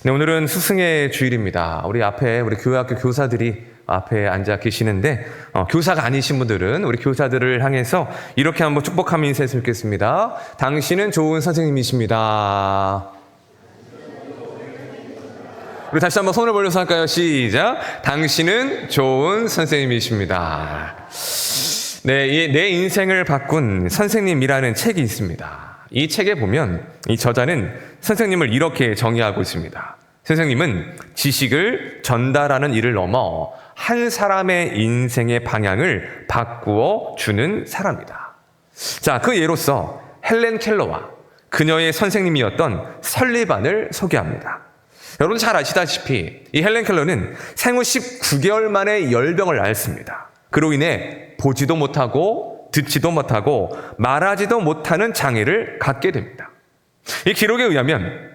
네, 오늘은 스승의 주일입니다. 우리 앞에 우리 교회학교 교사들이 앞에 앉아 계시는데 교사가 아니신 분들은 우리 교사들을 향해서 이렇게 한번 축복하며 인사했으면 좋겠습니다. 당신은 좋은 선생님이십니다. 우리 다시 한번 손을 벌려서 할까요? 시작. 당신은 좋은 선생님이십니다. 네, 내 인생을 바꾼 선생님이라는 책이 있습니다. 이 책에 보면 이 저자는 선생님을 이렇게 정의하고 있습니다. 선생님은 지식을 전달하는 일을 넘어 한 사람의 인생의 방향을 바꾸어 주는 사람이다. 자, 그 예로서 헬렌 켈러와 그녀의 선생님이었던 설리반을 소개합니다. 여러분 잘 아시다시피 이 헬렌 켈러는 생후 19개월 만에 열병을 앓습니다. 그로 인해 보지도 못하고 듣지도 못하고 말하지도 못하는 장애를 갖게 됩니다. 이 기록에 의하면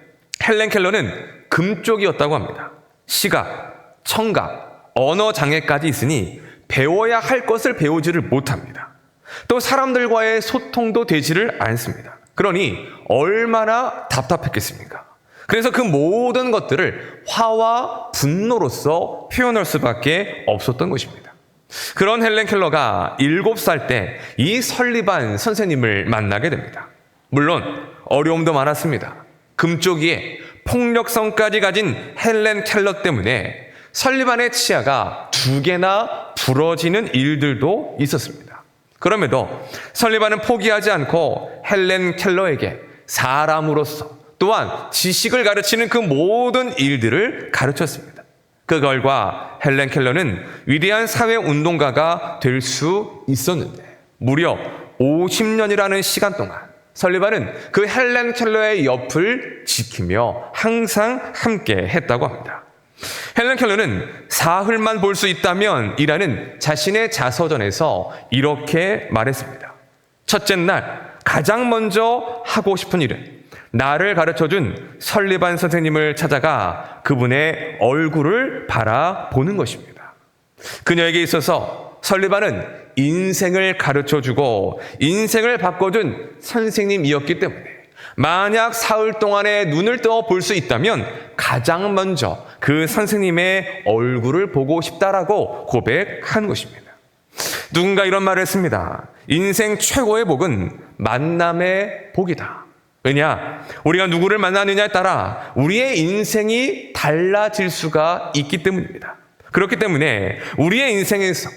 헬렌 켈러는 금쪽이었다고 합니다. 시각, 청각, 언어 장애까지 있으니 배워야 할 것을 배우지를 못합니다. 또 사람들과의 소통도 되지를 않습니다. 그러니 얼마나 답답했겠습니까? 그래서 그 모든 것들을 화와 분노로서 표현할 수밖에 없었던 것입니다. 그런 헬렌 켈러가 7살 때 이 설리반 선생님을 만나게 됩니다. 물론 어려움도 많았습니다. 금쪽이에 폭력성까지 가진 헬렌 켈러 때문에 설리반의 치아가 2개나 부러지는 일들도 있었습니다. 그럼에도 설리반은 포기하지 않고 헬렌 켈러에게 사람으로서 또한 지식을 가르치는 그 모든 일들을 가르쳤습니다. 그 결과 헬렌 켈러는 위대한 사회운동가가 될 수 있었는데 무려 50년이라는 시간 동안 설리반은 그 헬렌 켈러의 옆을 지키며 항상 함께 했다고 합니다. 헬렌 켈러는 사흘만 볼 수 있다면 이라는 자신의 자서전에서 이렇게 말했습니다. 첫째 날 가장 먼저 하고 싶은 일은 나를 가르쳐준 설리반 선생님을 찾아가 그분의 얼굴을 바라보는 것입니다. 그녀에게 있어서 설리반은 인생을 가르쳐주고 인생을 바꿔준 선생님이었기 때문에 만약 사흘 동안에 눈을 떠 볼 수 있다면 가장 먼저 그 선생님의 얼굴을 보고 싶다라고 고백한 것입니다. 누군가 이런 말을 했습니다. 인생 최고의 복은 만남의 복이다. 왜냐? 우리가 누구를 만나느냐에 따라 우리의 인생이 달라질 수가 있기 때문입니다. 그렇기 때문에 우리의 인생에서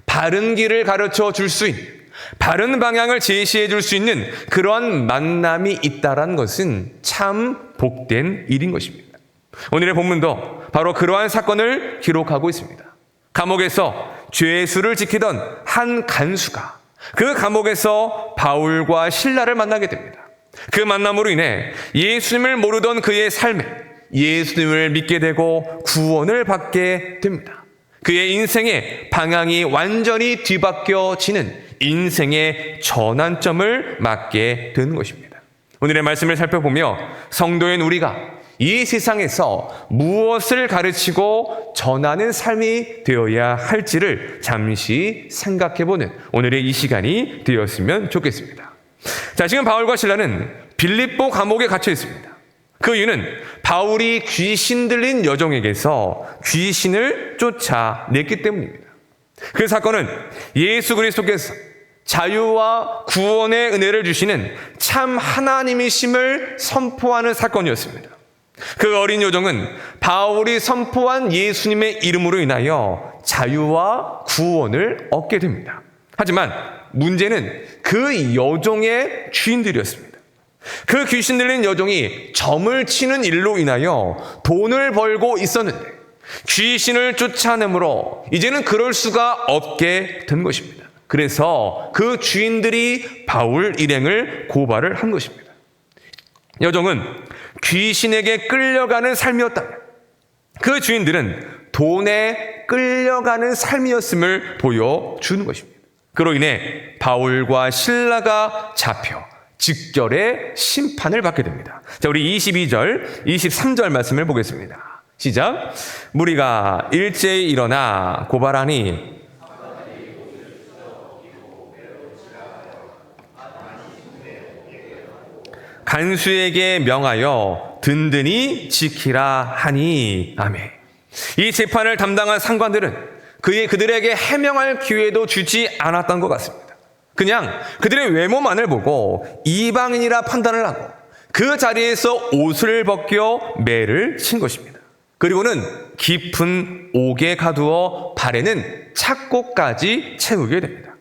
바른 길을 가르쳐 줄 수 있는, 바른 방향을 제시해 줄 수 있는 그러한 만남이 있다는 것은 참 복된 일인 것입니다. 오늘의 본문도 바로 그러한 사건을 기록하고 있습니다. 감옥에서 죄수를 지키던 한 간수가 그 감옥에서 바울과 실라를 만나게 됩니다. 그 만남으로 인해 예수님을 모르던 그의 삶에 예수님을 믿게 되고 구원을 받게 됩니다. 그의 인생의 방향이 완전히 뒤바뀌어지는 인생의 전환점을 맞게 되는 것입니다. 오늘의 말씀을 살펴보며 성도인 우리가 이 세상에서 무엇을 가르치고 전하는 삶이 되어야 할지를 잠시 생각해보는 오늘의 이 시간이 되었으면 좋겠습니다. 자, 지금 바울과 실라는 빌립보 감옥에 갇혀 있습니다. 그 이유는 바울이 귀신 들린 여종에게서 귀신을 쫓아냈기 때문입니다. 그 사건은 예수 그리스도께서 자유와 구원의 은혜를 주시는 참 하나님이심을 선포하는 사건이었습니다. 그 어린 여종은 바울이 선포한 예수님의 이름으로 인하여 자유와 구원을 얻게 됩니다. 하지만 문제는 그 여종의 주인들이었습니다. 그 귀신 들린 여종이 점을 치는 일로 인하여 돈을 벌고 있었는데 귀신을 쫓아내므로 이제는 그럴 수가 없게 된 것입니다. 그래서 그 주인들이 바울 일행을 고발을 한 것입니다. 여종은 귀신에게 끌려가는 삶이었다면 그 주인들은 돈에 끌려가는 삶이었음을 보여주는 것입니다. 그로 인해 바울과 실라가 잡혀 즉결의 심판을 받게 됩니다. 자, 우리 22절, 23절 말씀을 보겠습니다. 시작. 무리가 일제히 일어나 고발하니 간수에게 명하여 든든히 지키라 하니. 아멘. 이 재판을 담당한 상관들은 그들에게 해명할 기회도 주지 않았던 것 같습니다. 그냥 그들의 외모만을 보고 이방인이라 판단을 하고 그 자리에서 옷을 벗겨 매를 친 것입니다. 그리고는 깊은 옥에 가두어 발에는 착고까지 채우게 됩니다.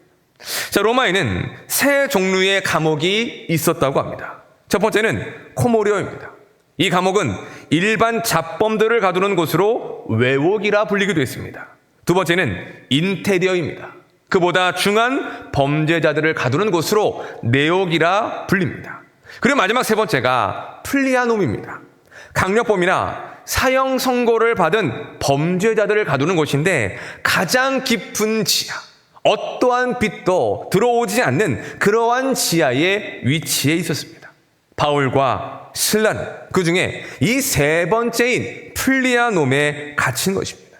자, 로마에는 세 종류의 감옥이 있었다고 합니다. 첫 번째는 코모리오입니다. 이 감옥은 일반 잡범들을 가두는 곳으로 외옥이라 불리기도 했습니다. 두 번째는 인테리어입니다. 그보다 중한 범죄자들을 가두는 곳으로 내옥이라 불립니다. 그리고 마지막 세 번째가 플리아놈입니다. 강력범이나 사형 선고를 받은 범죄자들을 가두는 곳인데 가장 깊은 지하, 어떠한 빛도 들어오지 않는 그러한 지하에 위치해 있었습니다. 바울과 실라는 그 중에 이 세 번째인 플리아놈에 갇힌 것입니다.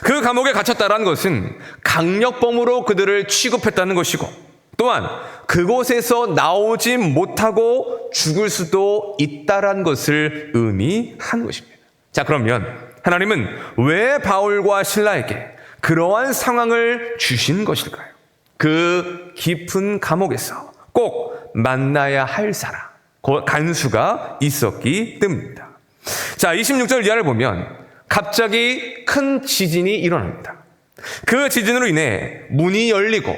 그 감옥에 갇혔다는 것은 강력범으로 그들을 취급했다는 것이고, 또한 그곳에서 나오지 못하고 죽을 수도 있다는 것을 의미한 것입니다. 자, 그러면 하나님은 왜 바울과 실라에게 그러한 상황을 주신 것일까요? 그 깊은 감옥에서 꼭 만나야 할 사람, 간수가 있었기 때문입니다. 자, 26절 이하를 보면 갑자기 큰 지진이 일어납니다. 그 지진으로 인해 문이 열리고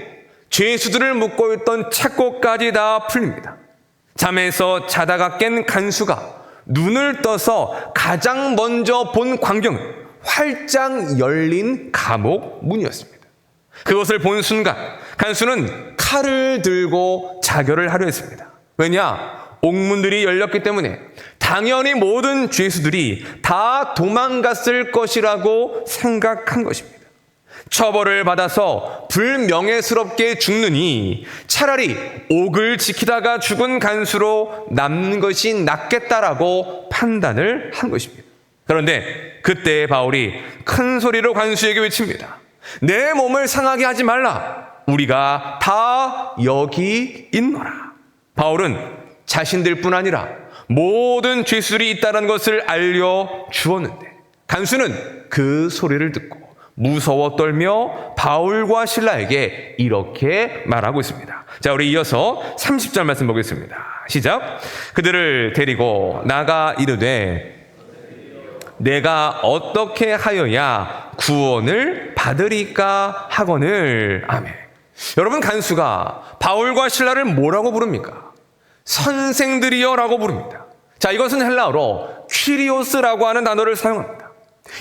죄수들을 묶고 있던 착고까지 다 풀립니다. 잠에서 자다가 깬 간수가 눈을 떠서 가장 먼저 본 광경은 활짝 열린 감옥 문이었습니다. 그것을 본 순간 간수는 칼을 들고 자결을 하려 했습니다. 왜냐? 옥문들이 열렸기 때문에 당연히 모든 죄수들이 다 도망갔을 것이라고 생각한 것입니다. 처벌을 받아서 불명예스럽게 죽느니 차라리 옥을 지키다가 죽은 간수로 남는 것이 낫겠다라고 판단을 한 것입니다. 그런데 그때 바울이 큰 소리로 간수에게 외칩니다. 내 몸을 상하게 하지 말라. 우리가 다 여기 있노라. 바울은 자신들뿐 아니라 모든 죄수들이 있다는 것을 알려주었는데 간수는 그 소리를 듣고 무서워 떨며 바울과 실라에게 이렇게 말하고 있습니다. 자, 우리 이어서 30절 말씀 보겠습니다. 시작. 그들을 데리고 나가 이르되 내가 어떻게 하여야 구원을 받으리까 하거늘. 아멘. 여러분, 간수가 바울과 실라를 뭐라고 부릅니까? 선생들이여 라고 부릅니다. 자, 이것은 헬라어로 퀴리오스라고 하는 단어를 사용합니다.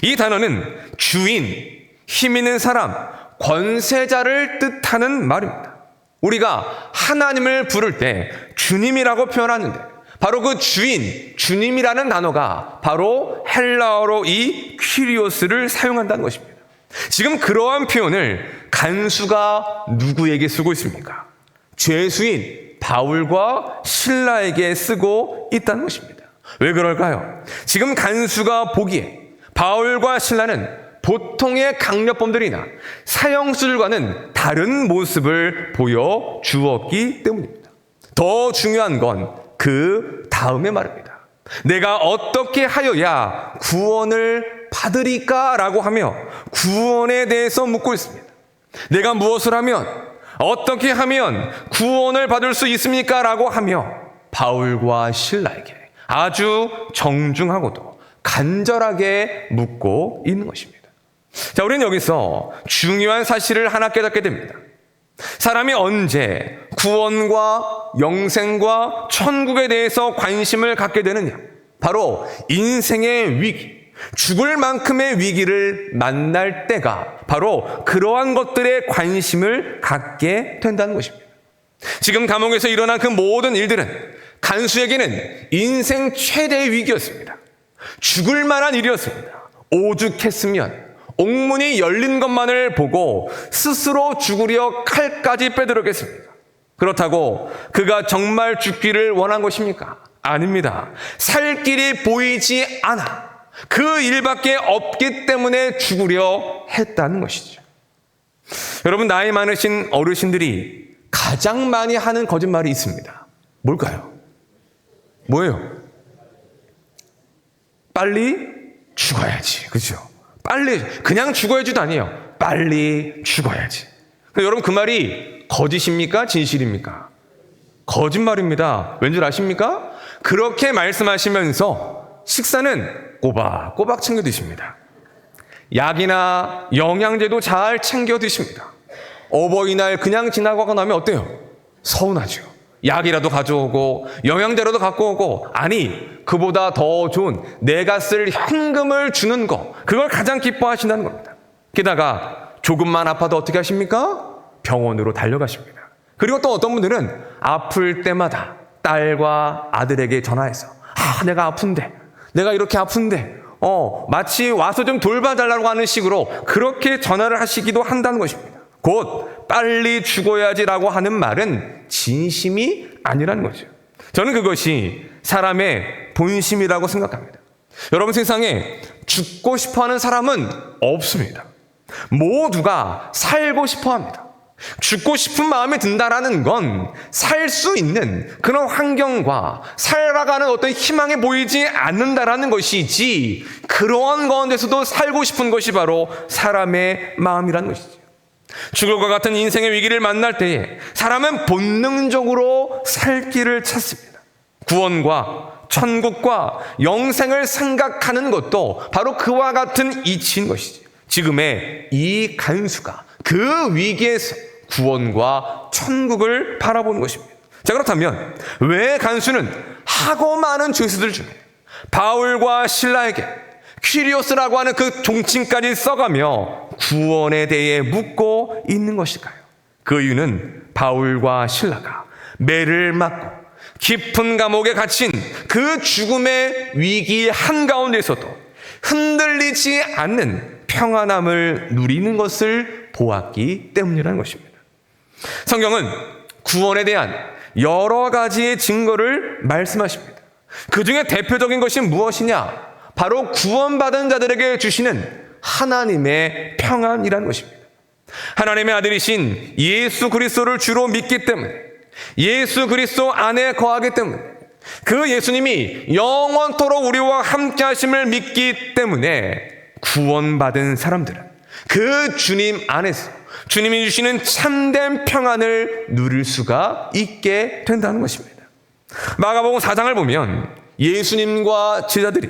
이 단어는 주인, 힘 있는 사람, 권세자를 뜻하는 말입니다. 우리가 하나님을 부를 때 주님이라고 표현하는데 바로 그 주인, 주님이라는 단어가 바로 헬라어로 이 퀴리오스를 사용한다는 것입니다. 지금 그러한 표현을 간수가 누구에게 쓰고 있습니까? 죄수인 바울과 실라에게 쓰고 있다는 것입니다. 왜 그럴까요? 지금 간수가 보기에 바울과 실라는 보통의 강력범들이나 사형수들과는 다른 모습을 보여주었기 때문입니다. 더 중요한 건 그 다음의 말입니다. 내가 어떻게 하여야 구원을 받으리까? 라고 하며 구원에 대해서 묻고 있습니다. 내가 무엇을 하면, 어떻게 하면 구원을 받을 수 있습니까? 라고 하며 바울과 실라에게 아주 정중하고도 간절하게 묻고 있는 것입니다. 자, 우리는 여기서 중요한 사실을 하나 깨닫게 됩니다. 사람이 언제 구원과 영생과 천국에 대해서 관심을 갖게 되느냐? 바로 인생의 위기, 죽을 만큼의 위기를 만날 때가 바로 그러한 것들에 관심을 갖게 된다는 것입니다. 지금 감옥에서 일어난 그 모든 일들은 간수에게는 인생 최대의 위기였습니다. 죽을 만한 일이었습니다. 오죽했으면 옥문이 열린 것만을 보고 스스로 죽으려 칼까지 빼들었겠습니까? 그렇다고 그가 정말 죽기를 원한 것입니까? 아닙니다. 살 길이 보이지 않아 그 일밖에 없기 때문에 죽으려 했다는 것이죠. 여러분, 나이 많으신 어르신들이 가장 많이 하는 거짓말이 있습니다. 뭘까요? 뭐예요? 빨리 죽어야지. 그죠? 빨리, 그냥 죽어야지도 아니에요. 빨리 죽어야지. 여러분, 그 말이 거짓입니까? 진실입니까? 거짓말입니다. 왠 줄 아십니까? 그렇게 말씀하시면서 식사는 꼬박꼬박 챙겨 드십니다. 약이나 영양제도 잘 챙겨 드십니다. 어버이날 그냥 지나가고 나면 어때요? 서운하죠. 약이라도 가져오고 영양제라도 갖고 오고, 아니 그보다 더 좋은 내가 쓸 현금을 주는 거, 그걸 가장 기뻐하신다는 겁니다. 게다가 조금만 아파도 어떻게 하십니까? 병원으로 달려가십니다. 그리고 또 어떤 분들은 아플 때마다 딸과 아들에게 전화해서 내가 아픈데, 내가 이렇게 아픈데 마치 와서 좀 돌봐달라고 하는 식으로 그렇게 전화를 하시기도 한다는 것입니다. 곧 빨리 죽어야지라고 하는 말은 진심이 아니라는 거죠. 저는 그것이 사람의 본심이라고 생각합니다. 여러분, 세상에 죽고 싶어하는 사람은 없습니다. 모두가 살고 싶어합니다. 죽고 싶은 마음이 든다라는 건 살 수 있는 그런 환경과 살아가는 어떤 희망이 보이지 않는다라는 것이지, 그러한 가운데서도 살고 싶은 것이 바로 사람의 마음이라는 것이죠. 죽을 것 같은 인생의 위기를 만날 때에 사람은 본능적으로 살 길을 찾습니다. 구원과 천국과 영생을 생각하는 것도 바로 그와 같은 이치인 것이죠. 지금의 이 간수가 그 위기에서 구원과 천국을 바라보는 것입니다. 자, 그렇다면 왜 간수는 하고 많은 죄수들 중에 바울과 실라에게 퀴리오스라고 하는 그 종칭까지 써가며 구원에 대해 묻고 있는 것일까요? 그 이유는 바울과 실라가 매를 맞고 깊은 감옥에 갇힌 그 죽음의 위기 한가운데서도 흔들리지 않는 평안함을 누리는 것을 보았기 때문이라는 것입니다. 성경은 구원에 대한 여러 가지의 증거를 말씀하십니다. 그 중에 대표적인 것이 무엇이냐? 바로 구원받은 자들에게 주시는 하나님의 평안이라는 것입니다. 하나님의 아들이신 예수 그리스도를 주로 믿기 때문에, 예수 그리스도 안에 거하기 때문에, 그 예수님이 영원토록 우리와 함께 하심을 믿기 때문에 구원받은 사람들은 그 주님 안에서 주님이 주시는 참된 평안을 누릴 수가 있게 된다는 것입니다. 마가복음 4장을 보면 예수님과 제자들이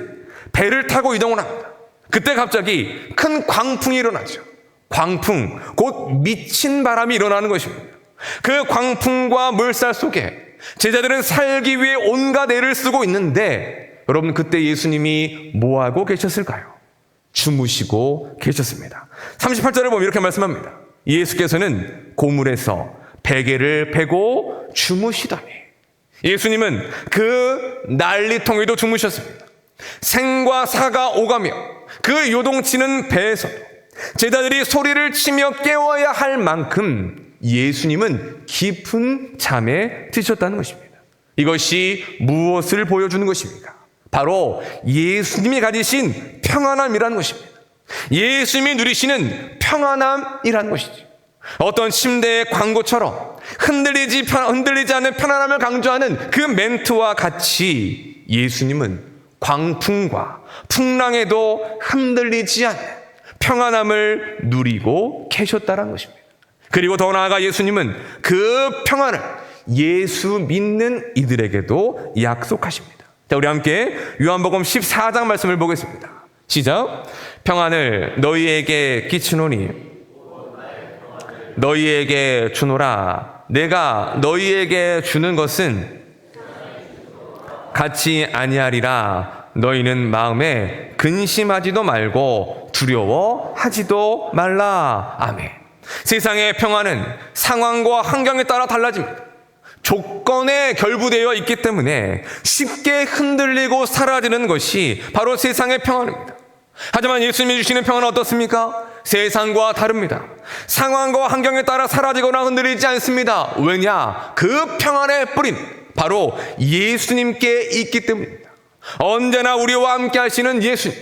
배를 타고 이동을 합니다. 그때 갑자기 큰 광풍이 일어나죠. 광풍, 곧 미친 바람이 일어나는 것입니다. 그 광풍과 물살 속에 제자들은 살기 위해 온갖 애를 쓰고 있는데, 여러분, 그때 예수님이 뭐하고 계셨을까요? 주무시고 계셨습니다. 38절을 보면 이렇게 말씀합니다. 예수께서는 고물에서 베개를 베고 주무시더니, 예수님은 그 난리통에도 주무셨습니다. 생과 사가 오가며 그 요동치는 배에서도 제자들이 소리를 치며 깨워야 할 만큼 예수님은 깊은 잠에 드셨다는 것입니다. 이것이 무엇을 보여주는 것입니까? 바로 예수님이 가지신 평안함이라는 것입니다. 예수님이 누리시는 평안함이라는 것이죠. 어떤 침대의 광고처럼 흔들리지 않는 편안함을 강조하는 그 멘트와 같이 예수님은 광풍과 풍랑에도 흔들리지 않는 평안함을 누리고 계셨다는 것입니다. 그리고 더 나아가 예수님은 그 평안을 예수 믿는 이들에게도 약속하십니다. 자, 우리 함께 요한복음 14장 말씀을 보겠습니다. 시작. 평안을 너희에게 끼치노니 너희에게 주노라. 내가 너희에게 주는 것은 같이 아니하리라. 너희는 마음에 근심하지도 말고 두려워하지도 말라. 아멘. 세상의 평안은 상황과 환경에 따라 달라집니다. 조건에 결부되어 있기 때문에 쉽게 흔들리고 사라지는 것이 바로 세상의 평안입니다. 하지만 예수님이 주시는 평안은 어떻습니까? 세상과 다릅니다. 상황과 환경에 따라 사라지거나 흔들리지 않습니다. 왜냐? 그 평안의 뿌리는 바로 예수님께 있기 때문입니다. 언제나 우리와 함께 하시는 예수님,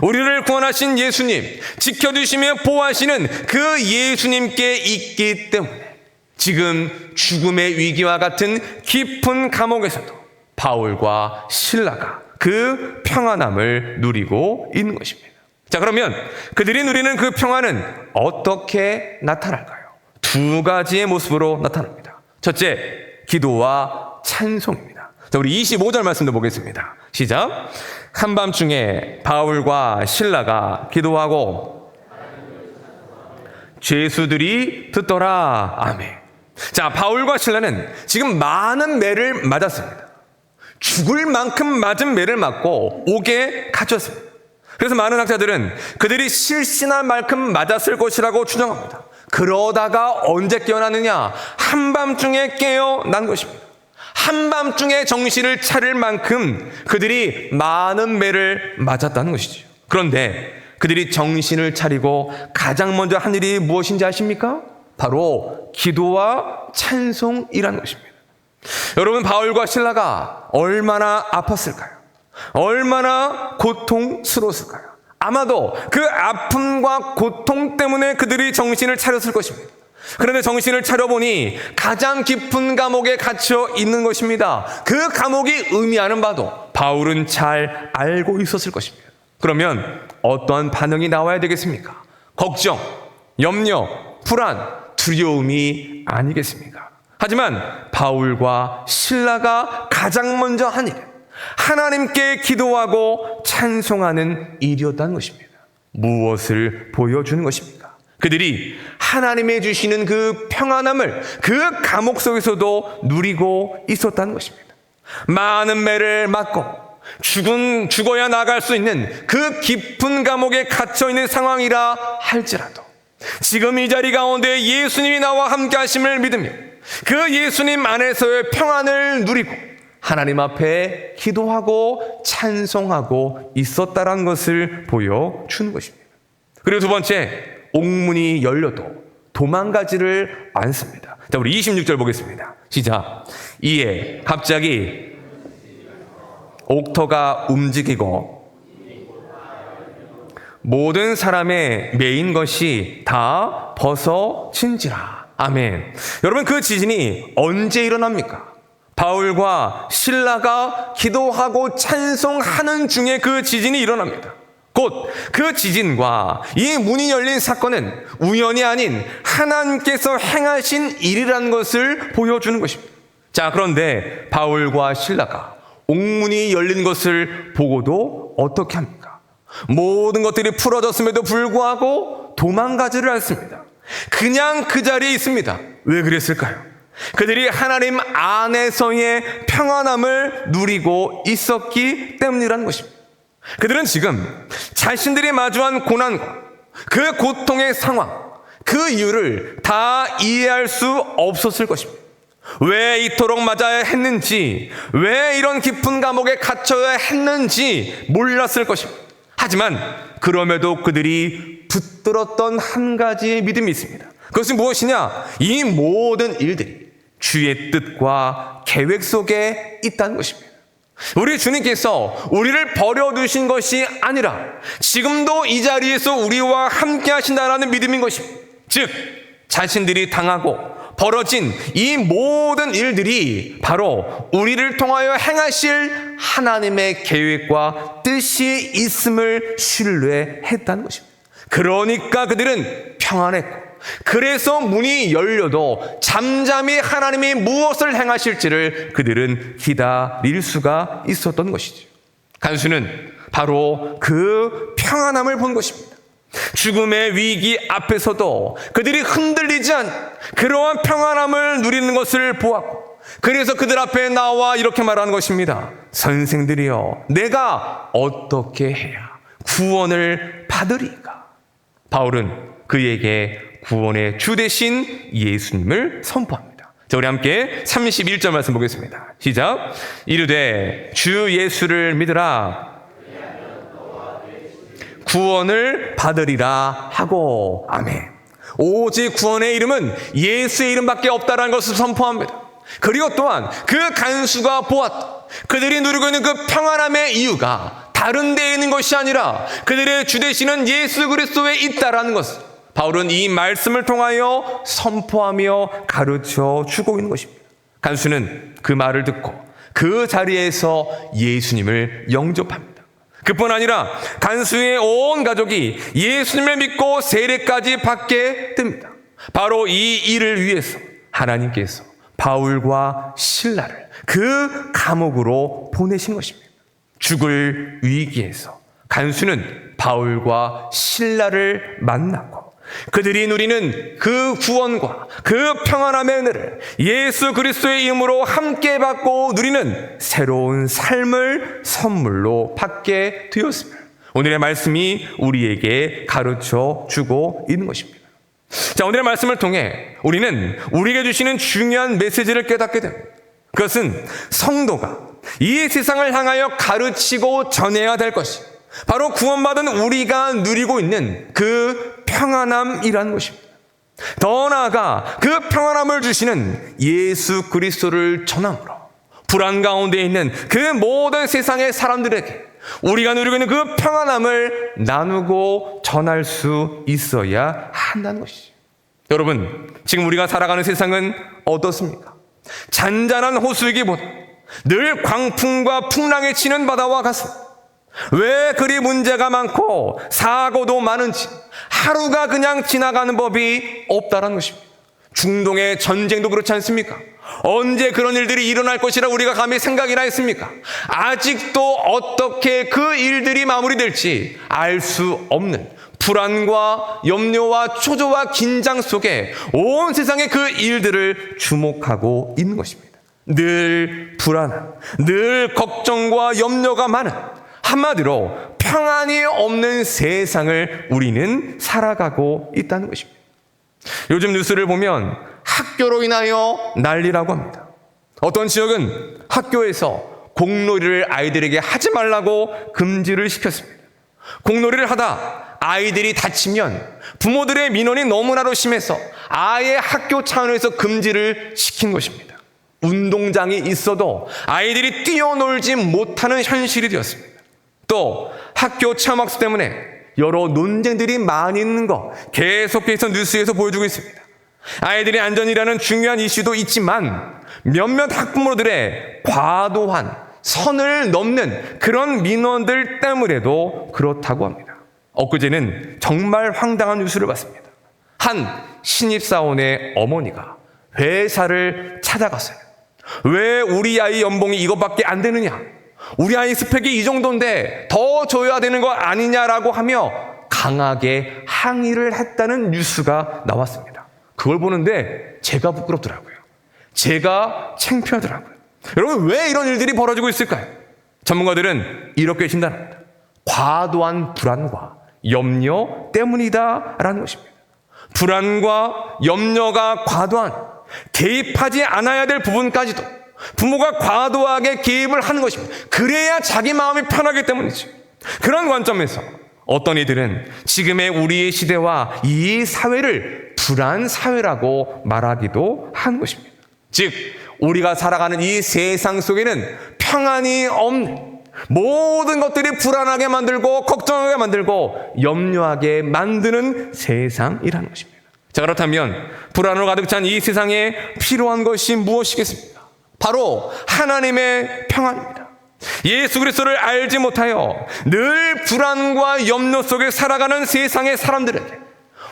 우리를 구원하신 예수님, 지켜주시며 보호하시는 그 예수님께 있기 때문에 지금 죽음의 위기와 같은 깊은 감옥에서도 바울과 실라가 그 평안함을 누리고 있는 것입니다. 자, 그러면 그들이 누리는 그 평안은 어떻게 나타날까요? 두 가지의 모습으로 나타납니다. 첫째, 기도와 찬송입니다. 자, 우리 25절 말씀도 보겠습니다. 시작. 한밤중에 바울과 실라가 기도하고 죄수들이 듣더라. 아멘. 자, 바울과 실라는 지금 많은 매를 맞았습니다. 죽을 만큼 맞은 매를 맞고 옥에 갇혔습니다. 그래서 많은 학자들은 그들이 실신할 만큼 맞았을 것이라고 추정합니다. 그러다가 언제 깨어났느냐? 한밤중에 깨어난 것입니다. 한밤중에 정신을 차릴 만큼 그들이 많은 매를 맞았다는 것이죠. 그런데 그들이 정신을 차리고 가장 먼저 한 일이 무엇인지 아십니까? 바로 기도와 찬송이라는 것입니다. 여러분, 바울과 실라가 얼마나 아팠을까요? 얼마나 고통스러웠을까요? 아마도 그 아픔과 고통 때문에 그들이 정신을 차렸을 것입니다. 그런데 정신을 차려보니 가장 깊은 감옥에 갇혀 있는 것입니다. 그 감옥이 의미하는 바도 바울은 잘 알고 있었을 것입니다. 그러면 어떤 반응이 나와야 되겠습니까? 걱정, 염려, 불안, 두려움이 아니겠습니까? 하지만 바울과 실라가 가장 먼저 한 일은 하나님께 기도하고 찬송하는 일이었다는 것입니다. 무엇을 보여주는 것입니까? 그들이 하나님의 주시는 그 평안함을 그 감옥 속에서도 누리고 있었다는 것입니다. 많은 매를 맞고 죽어야 나갈 수 있는 그 깊은 감옥에 갇혀있는 상황이라 할지라도 지금 이 자리 가운데 예수님이 나와 함께 하심을 믿으며 그 예수님 안에서의 평안을 누리고 하나님 앞에 기도하고 찬송하고 있었다라는 것을 보여주는 것입니다. 그리고 두 번째, 옥문이 열려도 도망가지를 않습니다. 자, 우리 26절 보겠습니다. 시작. 이에 갑자기 옥터가 움직이고 모든 사람의 매인 것이 다 벗어진지라. 아멘. 여러분, 그 지진이 언제 일어납니까? 바울과 실라가 기도하고 찬송하는 중에 그 지진이 일어납니다. 곧 그 지진과 이 문이 열린 사건은 우연이 아닌 하나님께서 행하신 일이라는 것을 보여주는 것입니다. 자, 그런데 바울과 실라가 옥문이 열린 것을 보고도 어떻게 합니까? 모든 것들이 풀어졌음에도 불구하고 도망가지를 않습니다. 그냥 그 자리에 있습니다. 왜 그랬을까요? 그들이 하나님 안에서의 평안함을 누리고 있었기 때문이라는 것입니다. 그들은 지금 자신들이 마주한 고난과 그 고통의 상황, 그 이유를 다 이해할 수 없었을 것입니다. 왜 이토록 맞아야 했는지, 왜 이런 깊은 감옥에 갇혀야 했는지 몰랐을 것입니다. 하지만 그럼에도 그들이 붙들었던 한 가지의 믿음이 있습니다. 그것은 무엇이냐? 이 모든 일들이 주의 뜻과 계획 속에 있다는 것입니다. 우리 주님께서 우리를 버려두신 것이 아니라 지금도 이 자리에서 우리와 함께 하신다는 믿음인 것입니다. 즉, 자신들이 당하고 벌어진 이 모든 일들이 바로 우리를 통하여 행하실 하나님의 계획과 뜻이 있음을 신뢰했다는 것입니다. 그러니까 그들은 평안했고, 그래서 문이 열려도 잠잠히 하나님이 무엇을 행하실지를 그들은 기다릴 수가 있었던 것이죠. 간수는 바로 그 평안함을 본 것입니다. 죽음의 위기 앞에서도 그들이 흔들리지 않은 그러한 평안함을 누리는 것을 보았고, 그래서 그들 앞에 나와 이렇게 말하는 것입니다. 선생들이여, 내가 어떻게 해야 구원을 받으리까? 바울은 그에게 구원의 주 되신 예수님을 선포합니다. 자, 우리 함께 31절 말씀 보겠습니다. 시작. 이르되 주 예수를 믿으라, 구원을 받으리라 하고. 아멘. 오직 구원의 이름은 예수의 이름밖에 없다라는 것을 선포합니다. 그리고 또한 그 간수가 보았던 그들이 누리고 있는 그 평안함의 이유가 다른 데에 있는 것이 아니라 그들의 주 되시는 예수 그리스도에 있다라는 것을 바울은 이 말씀을 통하여 선포하며 가르쳐 주고 있는 것입니다. 간수는 그 말을 듣고 그 자리에서 예수님을 영접합니다. 그뿐 아니라 간수의 온 가족이 예수님을 믿고 세례까지 받게 됩니다. 바로 이 일을 위해서 하나님께서 바울과 실라를 그 감옥으로 보내신 것입니다. 죽을 위기에서 간수는 바울과 실라를 만났고 그들이 누리는 그 구원과 그 평안함의 은혜를 예수 그리스도의 이름으로 함께 받고 누리는 새로운 삶을 선물로 받게 되었습니다. 오늘의 말씀이 우리에게 가르쳐 주고 있는 것입니다. 자, 오늘의 말씀을 통해 우리는 우리에게 주시는 중요한 메시지를 깨닫게 됩니다. 그것은 성도가 이 세상을 향하여 가르치고 전해야 될 것이 바로 구원받은 우리가 누리고 있는 그 평안함이라는 것입니다. 더 나아가 그 평안함을 주시는 예수 그리스도를 전함으로 불안 가운데 있는 그 모든 세상의 사람들에게 우리가 누리고 있는 그 평안함을 나누고 전할 수 있어야 한다는 것이죠. 여러분, 지금 우리가 살아가는 세상은 어떻습니까? 잔잔한 호수이기보다 늘 광풍과 풍랑에 치는 바다와 같습니다. 왜 그리 문제가 많고 사고도 많은지 하루가 그냥 지나가는 법이 없다라는 것입니다. 중동의 전쟁도 그렇지 않습니까? 언제 그런 일들이 일어날 것이라 우리가 감히 생각이나 했습니까? 아직도 어떻게 그 일들이 마무리될지 알 수 없는 불안과 염려와 초조와 긴장 속에 온 세상의 그 일들을 주목하고 있는 것입니다. 늘 불안한, 늘 걱정과 염려가 많은, 한마디로 평안이 없는 세상을 우리는 살아가고 있다는 것입니다. 요즘 뉴스를 보면 학교로 인하여 난리라고 합니다. 어떤 지역은 학교에서 공놀이를 아이들에게 하지 말라고 금지를 시켰습니다. 공놀이를 하다 아이들이 다치면 부모들의 민원이 너무나도 심해서 아예 학교 차원에서 금지를 시킨 것입니다. 운동장이 있어도 아이들이 뛰어놀지 못하는 현실이 되었습니다. 또 학교 체험학습 때문에 여러 논쟁들이 많이 있는 거 계속해서 뉴스에서 보여주고 있습니다. 아이들의 안전이라는 중요한 이슈도 있지만 몇몇 학부모들의 과도한 선을 넘는 그런 민원들 때문에도 그렇다고 합니다. 엊그제는 정말 황당한 뉴스를 봤습니다. 한 신입사원의 어머니가 회사를 찾아갔어요. 왜 우리 아이 연봉이 이것밖에 안 되느냐? 우리 아이 스펙이 이 정도인데 더 줘야 되는 거 아니냐라고 하며 강하게 항의를 했다는 뉴스가 나왔습니다. 그걸 보는데 제가 부끄럽더라고요. 제가 창피하더라고요. 여러분, 왜 이런 일들이 벌어지고 있을까요? 전문가들은 이렇게 진단합니다. 과도한 불안과 염려 때문이다라는 것입니다. 불안과 염려가 과도한, 개입하지 않아야 될 부분까지도 부모가 과도하게 개입을 하는 것입니다. 그래야 자기 마음이 편하기 때문이죠. 그런 관점에서 어떤 이들은 지금의 우리의 시대와 이 사회를 불안 사회라고 말하기도 하는 것입니다. 즉, 우리가 살아가는 이 세상 속에는 평안이 없는, 모든 것들이 불안하게 만들고 걱정하게 만들고 염려하게 만드는 세상이라는 것입니다. 자, 그렇다면 불안으로 가득 찬 이 세상에 필요한 것이 무엇이겠습니까? 바로 하나님의 평안입니다. 예수 그리스도를 알지 못하여 늘 불안과 염려 속에 살아가는 세상의 사람들에게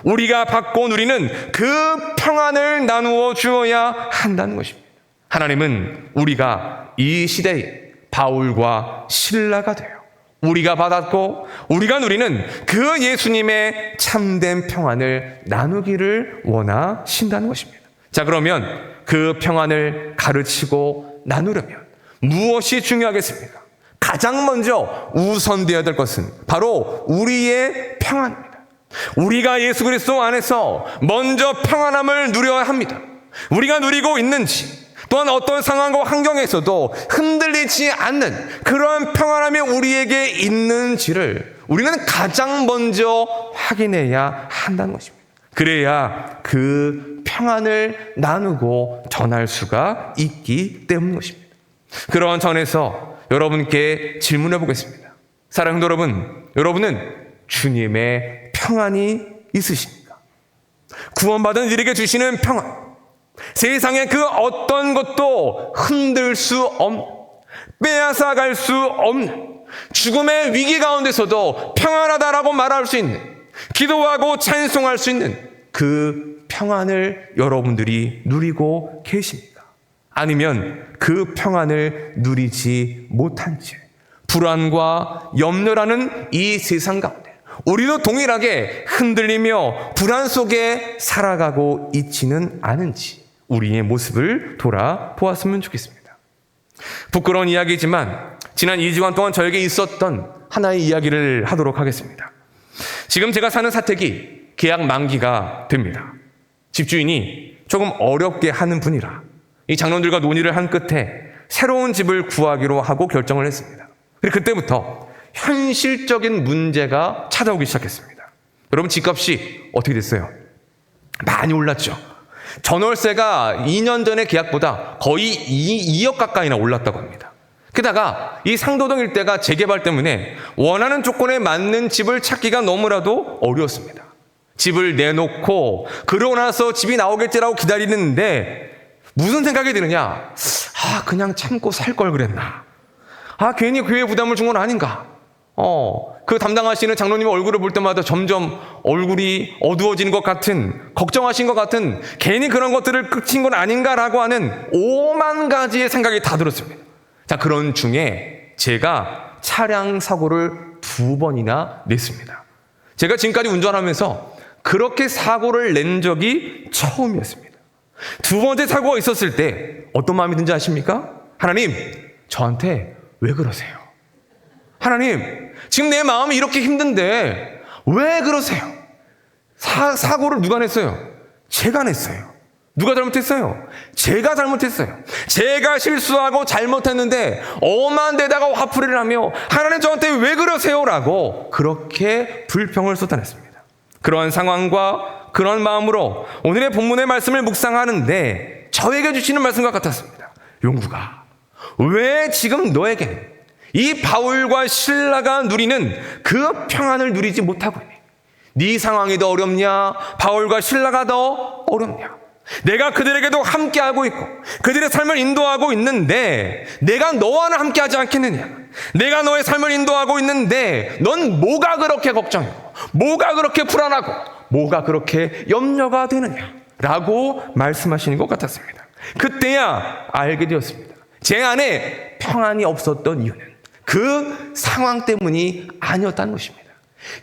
우리가 받고 누리는 그 평안을 나누어 주어야 한다는 것입니다. 하나님은 우리가 이 시대에 바울과 실라가 되어 우리가 받았고 우리가 누리는 그 예수님의 참된 평안을 나누기를 원하신다는 것입니다. 자, 그러면 그 평안을 가르치고 나누려면 무엇이 중요하겠습니까? 가장 먼저 우선되어야 될 것은 바로 우리의 평안입니다. 우리가 예수 그리스도 안에서 먼저 평안함을 누려야 합니다. 우리가 누리고 있는지, 또한 어떤 상황과 환경에서도 흔들리지 않는 그러한 평안함이 우리에게 있는지를 우리는 가장 먼저 확인해야 한다는 것입니다. 그래야 그 평안을 나누고 전할 수가 있기 때문인 것입니다. 그러한 전에서 여러분께 질문해 보겠습니다. 사랑하는 여러분, 여러분은 주님의 평안이 있으십니까? 구원받은 이들에게 주시는 평안, 세상의 그 어떤 것도 흔들 수 없는, 빼앗아갈 수 없는 죽음의 위기 가운데서도 평안하다라고 말할 수 있는, 기도하고 찬송할 수 있는 그 평안을 여러분들이 누리고 계십니까? 아니면 그 평안을 누리지 못한 채 불안과 염려라는 이 세상 가운데 우리도 동일하게 흔들리며 불안 속에 살아가고 있지는 않은지 우리의 모습을 돌아보았으면 좋겠습니다. 부끄러운 이야기지만 지난 2주간 동안 저에게 있었던 하나의 이야기를 하도록 하겠습니다. 지금 제가 사는 사택이 계약 만기가 됩니다. 집주인이 조금 어렵게 하는 분이라 이 장로들과 논의를 한 끝에 새로운 집을 구하기로 하고 결정을 했습니다. 그리고 그때부터 현실적인 문제가 찾아오기 시작했습니다. 여러분, 집값이 어떻게 됐어요? 많이 올랐죠. 전월세가 2년 전의 계약보다 거의 2억 가까이나 올랐다고 합니다. 게다가 이 상도동 일대가 재개발 때문에 원하는 조건에 맞는 집을 찾기가 너무나도 어려웠습니다. 집을 내놓고 그러고 나서 집이 나오겠지라고 기다리는데 무슨 생각이 드느냐? 그냥 참고 살 걸 그랬나? 괜히 교회에 부담을 준 건 아닌가? 그 담당하시는 장로님 얼굴을 볼 때마다 점점 얼굴이 어두워지는 것 같은, 걱정하신 것 같은, 괜히 그런 것들을 끝인 건 아닌가라고 하는 5만 가지의 생각이 다 들었습니다. 자, 그런 중에 제가 차량 사고를 2번이나 냈습니다. 제가 지금까지 운전하면서 그렇게 사고를 낸 적이 처음이었습니다. 2번째 사고가 있었을 때 어떤 마음이 든지 아십니까? 하나님, 저한테 왜 그러세요? 하나님, 지금 내 마음이 이렇게 힘든데 왜 그러세요? 사고를 누가 냈어요? 제가 냈어요. 누가 잘못했어요? 제가 잘못했어요. 제가 실수하고 잘못했는데 엄한 데다가 화풀이를 하며 하나님 저한테 왜 그러세요? 라고 그렇게 불평을 쏟아냈습니다. 그러한 상황과 그런 마음으로 오늘의 본문의 말씀을 묵상하는데 저에게 주시는 말씀과 같았습니다. 용구가, 왜 지금 너에게 이 바울과 실라가 누리는 그 평안을 누리지 못하고 있니? 네 상황이 더 어렵냐? 바울과 실라가 더 어렵냐? 내가 그들에게도 함께하고 있고 그들의 삶을 인도하고 있는데 내가 너와는 함께하지 않겠느냐? 내가 너의 삶을 인도하고 있는데 넌 뭐가 그렇게 걱정이고 뭐가 그렇게 불안하고 뭐가 그렇게 염려가 되느냐? 라고 말씀하시는 것 같았습니다. 그때야 알게 되었습니다. 제 안에 평안이 없었던 이유는 그 상황 때문이 아니었다는 것입니다.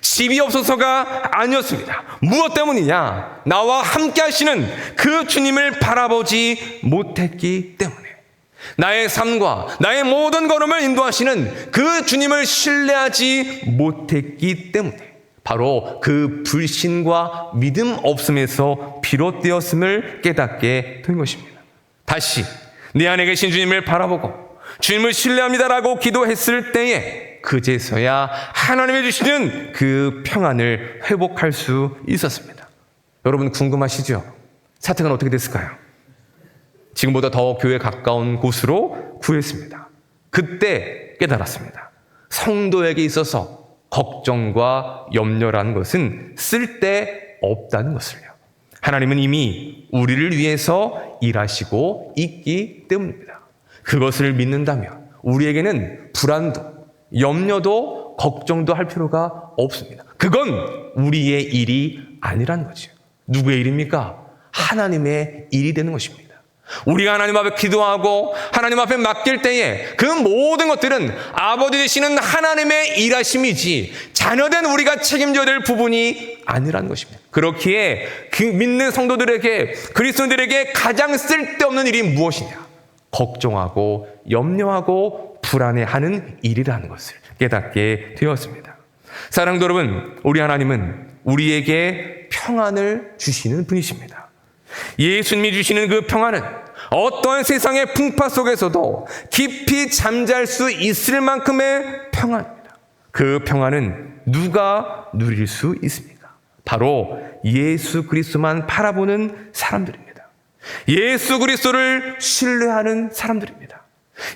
집이 없어서가 아니었습니다. 무엇 때문이냐? 나와 함께 하시는 그 주님을 바라보지 못했기 때문에, 나의 삶과 나의 모든 걸음을 인도하시는 그 주님을 신뢰하지 못했기 때문에 바로 그 불신과 믿음 없음에서 비롯되었음을 깨닫게 된 것입니다. 다시 내 안에 계신 주님을 바라보고 주님을 신뢰합니다라고 기도했을 때에 그제서야 하나님이 주시는 그 평안을 회복할 수 있었습니다. 여러분 궁금하시죠? 사택은 어떻게 됐을까요? 지금보다 더 교회에 가까운 곳으로 구했습니다. 그때 깨달았습니다. 성도에게 있어서 걱정과 염려라는 것은 쓸데없다는 것을요. 하나님은 이미 우리를 위해서 일하시고 있기 때문입니다. 그것을 믿는다면 우리에게는 불안도, 염려도, 걱정도 할 필요가 없습니다. 그건 우리의 일이 아니라는 거죠. 누구의 일입니까? 하나님의 일이 되는 것입니다. 우리가 하나님 앞에 기도하고 하나님 앞에 맡길 때에 그 모든 것들은 아버지 되시는 하나님의 일하심이지 자녀된 우리가 책임져야 될 부분이 아니라는 것입니다. 그렇기에 그 믿는 성도들에게, 그리스도인들에게 가장 쓸데없는 일이 무엇이냐? 걱정하고 염려하고 불안해하는 일이라는 것을 깨닫게 되었습니다. 사랑도 여러분, 우리 하나님은 우리에게 평안을 주시는 분이십니다. 예수님이 주시는 그 평안은 어떤 세상의 풍파 속에서도 깊이 잠잘 수 있을 만큼의 평안입니다. 그 평안은 누가 누릴 수 있습니까? 바로 예수 그리스도만 바라보는 사람들입니다. 예수 그리스도를 신뢰하는 사람들입니다.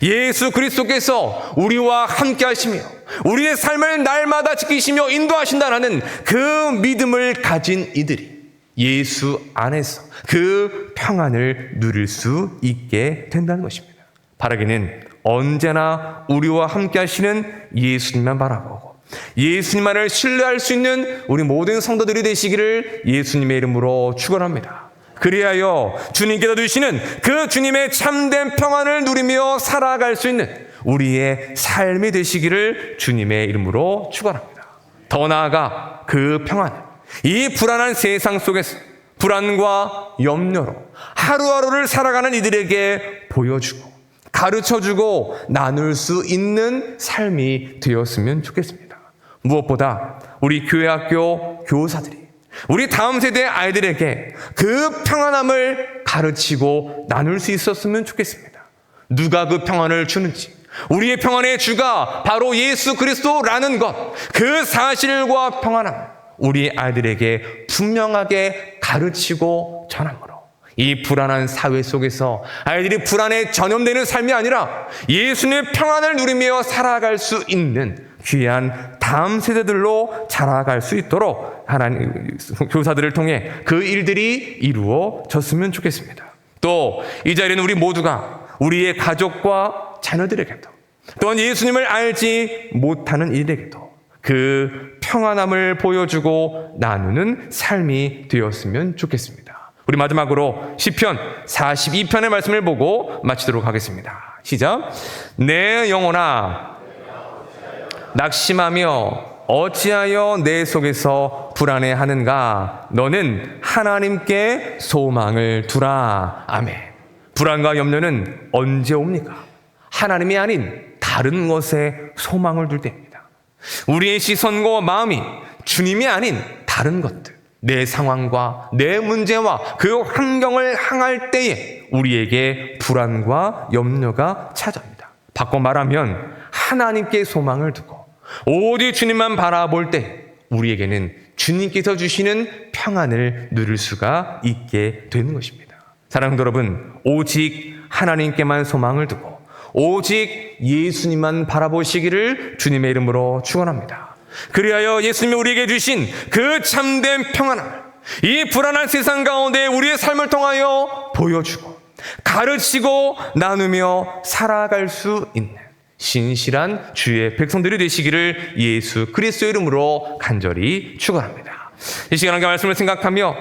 예수 그리스도께서 우리와 함께 하시며 우리의 삶을 날마다 지키시며 인도하신다는 그 믿음을 가진 이들이 예수 안에서 그 평안을 누릴 수 있게 된다는 것입니다. 바라기는 언제나 우리와 함께 하시는 예수님만 바라보고 예수님만을 신뢰할 수 있는 우리 모든 성도들이 되시기를 예수님의 이름으로 축원합니다. 그리하여 주님께서 주시는 그 주님의 참된 평안을 누리며 살아갈 수 있는 우리의 삶이 되시기를 주님의 이름으로 축원합니다. 더 나아가 그 평안을 이 불안한 세상 속에서 불안과 염려로 하루하루를 살아가는 이들에게 보여주고 가르쳐주고 나눌 수 있는 삶이 되었으면 좋겠습니다. 무엇보다 우리 교회 학교 교사들이 우리 다음 세대 아이들에게 그 평안함을 가르치고 나눌 수 있었으면 좋겠습니다. 누가 그 평안을 주는지, 우리의 평안의 주가 바로 예수 그리스도라는 것, 그 사실과 평안함을 우리 아이들에게 분명하게 가르치고 전함으로 이 불안한 사회 속에서 아이들이 불안에 전염되는 삶이 아니라 예수님의 평안을 누리며 살아갈 수 있는 귀한 다음 세대들로 자라갈 수 있도록 하나님 교사들을 통해 그 일들이 이루어졌으면 좋겠습니다. 또 이 자리는 우리 모두가 우리의 가족과 자녀들에게도 또한 예수님을 알지 못하는 이들에게도 그 평안함을 보여주고 나누는 삶이 되었으면 좋겠습니다. 우리 마지막으로 시편 42편의 말씀을 보고 마치도록 하겠습니다. 시작. 내 영혼아 낙심하며 어찌하여 내 속에서 불안해하는가? 너는 하나님께 소망을 두라. 아멘. 불안과 염려는 언제 옵니까? 하나님이 아닌 다른 것에 소망을 둘 때입니다. 우리의 시선과 마음이 주님이 아닌 다른 것들, 내 상황과 내 문제와 그 환경을 향할 때에 우리에게 불안과 염려가 찾아옵니다. 바꿔 말하면 하나님께 소망을 두고 오직 주님만 바라볼 때 우리에게는 주님께서 주시는 평안을 누릴 수가 있게 되는 것입니다. 사랑하는 여러분, 오직 하나님께만 소망을 두고 오직 예수님만 바라보시기를 주님의 이름으로 축원합니다. 그리하여 예수님이 우리에게 주신 그 참된 평안함을 이 불안한 세상 가운데 우리의 삶을 통하여 보여주고 가르치고 나누며 살아갈 수 있는 신실한 주의 백성들이 되시기를 예수 그리스도의 이름으로 간절히 축원합니다. 이 시간 함께 말씀을 생각하며